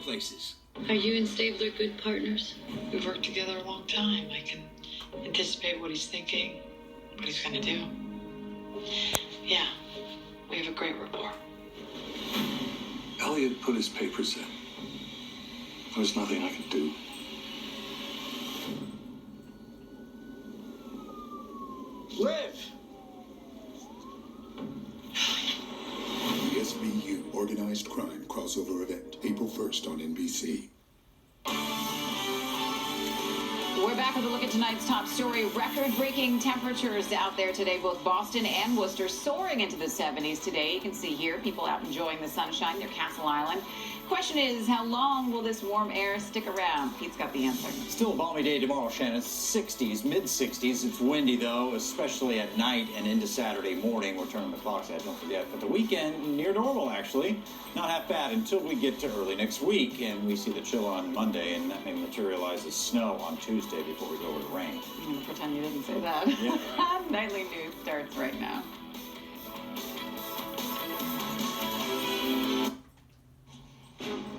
places. Are you and Stabler good partners? We've worked together a long time. I can anticipate what he's thinking, what he's going to do. Yeah, we have a great rapport. Elliot put his papers in. There's nothing I can do. Liv! The SVU Organized Crime crossover event, April 1st on NBC. We're back with a look at tonight's top story. Record-breaking temperatures out there today. Both Boston and Worcester soaring into the 70s today. You can see here people out enjoying the sunshine near Castle Island. Question is, how long will this warm air stick around? Pete's got the answer. Still a balmy day tomorrow, Shannon. 60s, mid-60s. It's windy, though, especially at night and into Saturday morning. We're turning the clocks out, don't forget. But the weekend, near normal, actually. Not half bad until we get to early next week, and we see the chill on Monday, and that may materialize as snow on Tuesday before we go with rain. I'm going to pretend you didn't say that. Yeah. Nightly news starts right now.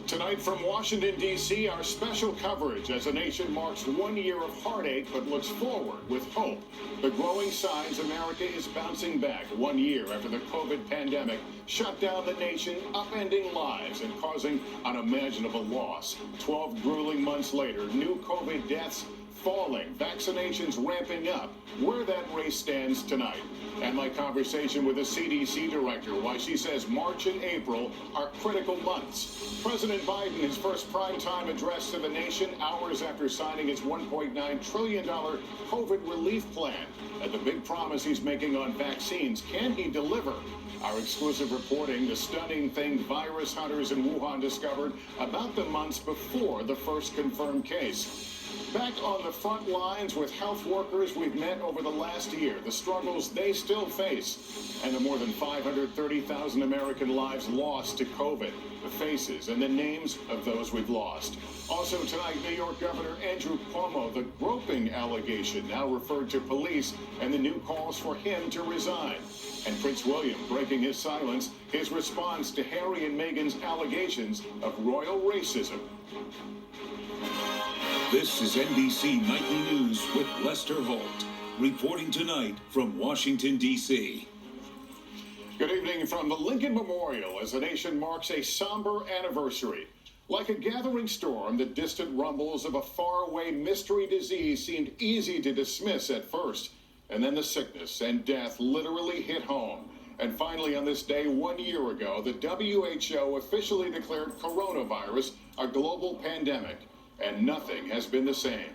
Tonight from Washington, D.C., our special coverage as the nation marks 1 year of heartache but looks forward with hope. The growing signs America is bouncing back 1 year after the COVID pandemic shut down the nation, upending lives and causing unimaginable loss. 12 grueling months later, new COVID deaths falling, vaccinations ramping up. Where that race stands tonight. And my conversation with the CDC director, why she says March and April are critical months. President Biden, his first primetime address to the nation hours after signing his $1.9 trillion COVID relief plan. And the big promise he's making on vaccines, can he deliver? Our exclusive reporting, the stunning thing virus hunters in Wuhan discovered about the months before the first confirmed case. Back on the front lines with health workers we've met over the last year, the struggles they still face, and the more than 530,000 American lives lost to COVID, the faces and the names of those we've lost. Also tonight, New York Governor Andrew Cuomo, the groping allegation now referred to police, and the new calls for him to resign. And Prince William breaking his silence, his response to Harry and Meghan's allegations of royal racism. This is NBC Nightly News with Lester Holt, reporting tonight from Washington, D.C. Good evening from the Lincoln Memorial as the nation marks a somber anniversary. Like a gathering storm, the distant rumbles of a faraway mystery disease seemed easy to dismiss at first. And then the sickness and death literally hit home. And finally, on this day 1 year ago, the WHO officially declared coronavirus a global pandemic. And nothing has been the same.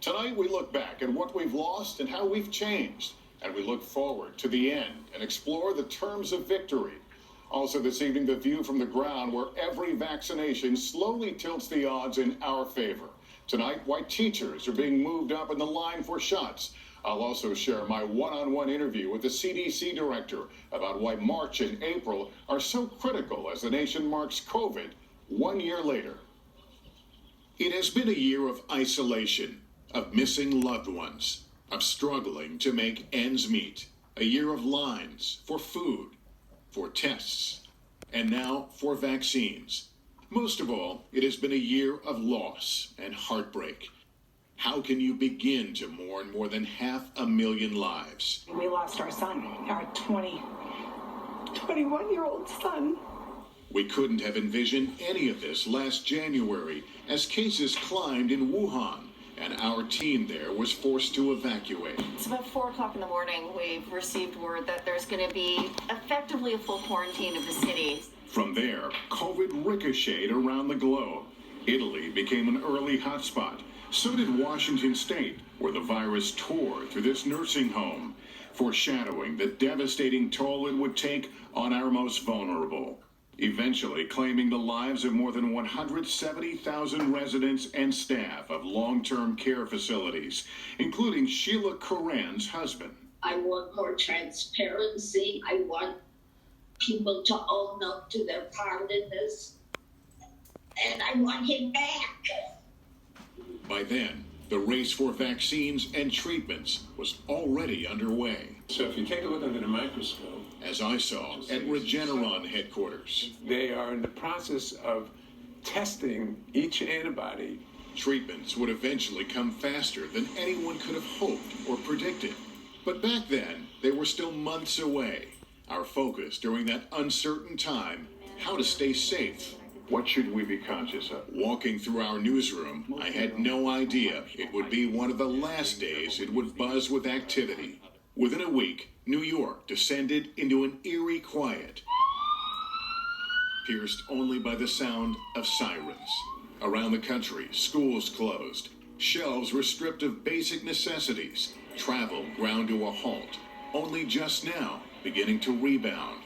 Tonight, we look back at what we've lost and how we've changed. And we look forward to the end and explore the terms of victory. Also this evening, the view from the ground where every vaccination slowly tilts the odds in our favor. Tonight, why teachers are being moved up in the line for shots. I'll also share my one-on-one interview with the CDC director about why March and April are so critical as the nation marks COVID 1 year later. It has been a year of isolation, of missing loved ones, of struggling to make ends meet. A year of lines for food, for tests, and now for vaccines. Most of all, it has been a year of loss and heartbreak. How can you begin to mourn more than 500,000 lives? We lost our son, our 21-year-old son. We couldn't have envisioned any of this last January as cases climbed in Wuhan, and our team there was forced to evacuate. It's about 4 o'clock in the morning. We've received word that there's going to be effectively a full quarantine of the city. From there, COVID ricocheted around the globe. Italy became an early hotspot. So did Washington State, where the virus tore through this nursing home, foreshadowing the devastating toll it would take on our most vulnerable. Eventually claiming the lives of more than 170,000 residents and staff of long-term care facilities, including Sheila Curran's husband. I want more transparency. I want people to own up to their part in this. And I want him back. By then, the race for vaccines and treatments was already underway. So if you take a look under the microscope, as I saw at Regeneron headquarters, they are in the process of testing each antibody. Treatments would eventually come faster than anyone could have hoped or predicted. But back then, they were still months away. Our focus during that uncertain time, how to stay safe. What should we be conscious of? Walking through our newsroom, I had no idea it would be one of the last days it would buzz with activity. Within a week, New York descended into an eerie quiet, pierced only by the sound of sirens. Around the country, schools closed, shelves were stripped of basic necessities, travel ground to a halt, only just now beginning to rebound.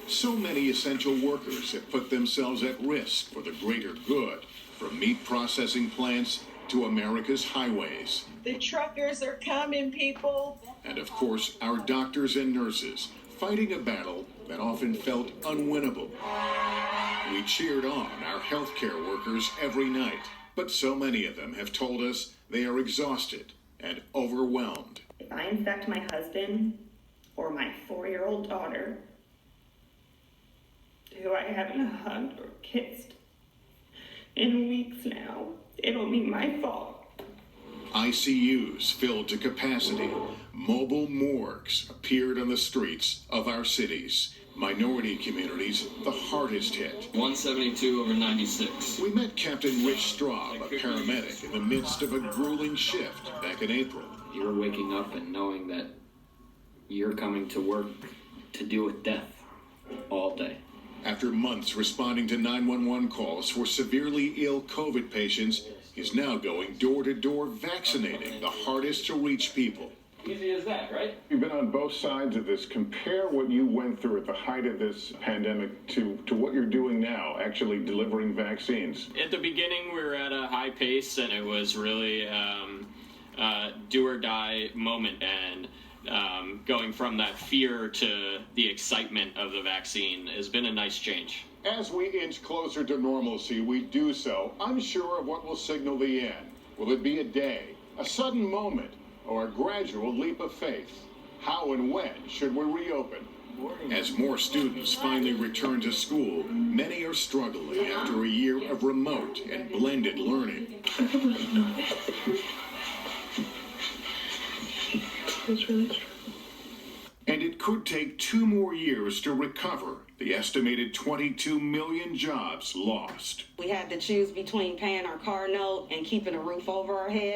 So many essential workers have put themselves at risk for the greater good, from meat processing plants to America's highways. The truckers are coming, people. And of course, our doctors and nurses fighting a battle that often felt unwinnable. We cheered on our healthcare workers every night, but so many of them have told us they are exhausted and overwhelmed. If I infect my husband or my 4-year-old daughter, who I haven't hugged or kissed in weeks now, it'll be my fault. ICUs filled to capacity. Mobile morgues appeared on the streets of our cities. Minority communities the hardest hit. 172 over 96. We met Captain Rich Straub, a paramedic, in the midst of a grueling shift back in April. You're waking up and knowing that you're coming to work to deal with death all day. After months responding to 911 calls for severely ill COVID patients, he's now going door to door vaccinating the hardest to reach people. Easy as that, right? You've been on both sides of this. Compare what you went through at the height of this pandemic to what you're doing now, actually delivering vaccines. At the beginning, we were at a high pace, and it was really do or die moment. And going from that fear to the excitement of the vaccine has been a nice change. As we inch closer to normalcy, we do so unsure of what will signal the end. Will it be a day, a sudden moment, or a gradual leap of faith? How and when should we reopen? As more students finally return to school, many are struggling after a year of remote and blended learning. It's really true. And it could take 2 more years to recover the estimated 22 million jobs lost. We had to choose between paying our car note and keeping a roof over our head.